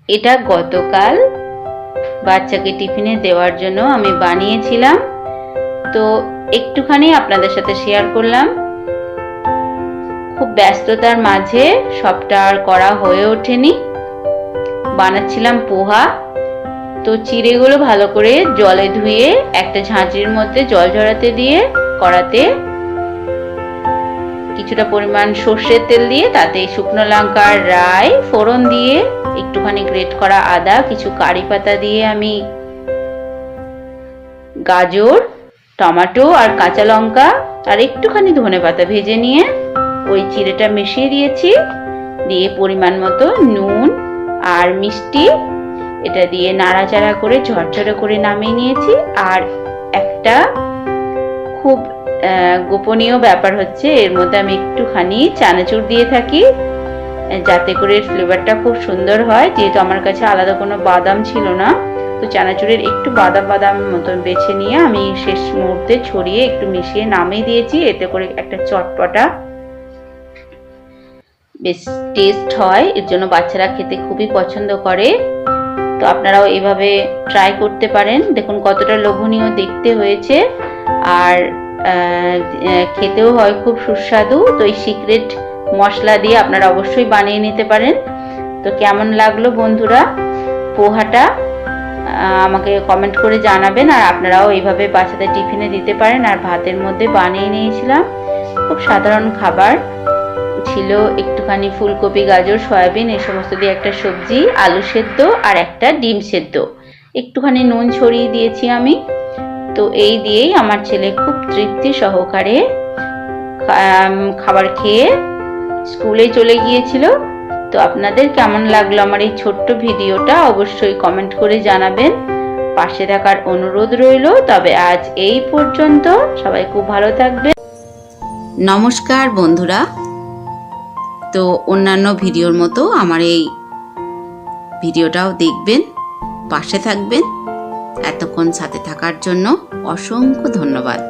এটা গতকাল বাচ্চাকে টিফিনে দেওয়ার জন্য আমি বানিয়েছিলাম, তো একটুখানি আপনাদের সাথে শেয়ার করলাম। খুব ব্যস্ততার মাঝে সবটা আর করা হয়ে ওঠেনি। বানাচ্ছিলাম পোহা, তো চিড়েগুলো ভালো করে জলে ধুয়ে একটা ঝাঁঝরির মধ্যে জল ঝরাতে দিয়ে কড়াতে কিছুটা পরিমাণ সর্ষের তেল দিয়ে তাতে শুকনো লঙ্কার রাই ফোড়ন দিয়ে একটুখানি গ্রেট করা আদা, কিছু কারি পাতা দিয়ে আমি গাজর, টমেটো আর কাঁচা লঙ্কা আর একটুখানি ধনেপাতা ভেজে নিয়ে ওই চিড়েটা মিশিয়ে দিয়েছি। দিয়ে পরিমাণ মতো নুন আর মিষ্টি এটা দিয়ে নাড়াচাড়া করে ঝরঝরে করে নামিয়ে নিয়েছি। আর একটা খুব গোপনীয় ব্যাপার হচ্ছে, এর মধ্যে আমি একটুখানি চানাচুর দিয়ে থাকি যাতে করে ফ্লেভারটা খুব সুন্দর হয়। যেহেতু আমার কাছে আলাদা কোনো বাদাম ছিল না, তো চানাচুরের একটু বাদাম বাদাম মতন বেছে নিয়ে আমি শেষ মুহূর্তে ছড়িয়ে একটু মিশিয়ে নামিয়ে দিয়েছি। এতে করে একটা চটপটা বেশ টেস্ট হয়, এর জন্য বাচ্চারা খেতে খুবই পছন্দ করে। তো আপনারাও এইভাবে ট্রাই করতে পারেন। দেখুন কতটা লোভনীয় দেখতে হয়েছে, আর খেতেও হয় খুব সুস্বাদু। তো এই সিক্রেট মশলা দিয়ে আপনারা অবশ্যই বানিয়ে নিতে পারেন। তো কেমন লাগলো বন্ধুরা পোহাটা আমাকে কমেন্ট করে জানাবেন। আর আপনারাও এইভাবে বাচ্চাদের টিফিনে দিতে পারেন। আর ভাতের মধ্যে বানিয়ে নিয়েছিলাম, খুব সাধারণ খাবার ছিল, একটুখানি ফুলকপি, গাজর, সয়াবিন এই সমস্ত দিয়ে একটা সবজি, আলু সেদ্ধ আর একটা ডিম সেদ্ধ, একটুখানি নুন ছড়িয়ে দিয়েছি আমি। তো এই দিয়েই আমার ছেলে খুব তৃপ্তি সহকারে খাবার খেয়ে স্কুলে চলে গিয়েছিল। তো আপনাদের কেমন লাগলো আমার এই ছোট্ট ভিডিওটা অবশ্যই কমেন্ট করে জানাবেন। পাশে থাকার অনুরোধ রইল। তবে আজ এই পর্যন্ত, সবাই খুব ভালো থাকবেন। নমস্কার বন্ধুরা। তো অন্যান্য ভিডিওর মতো আমার এই ভিডিওটাও দেখবেন, পাশে থাকবেন। এতক্ষণ সাথে থাকার জন্য অসংখ্য ধন্যবাদ।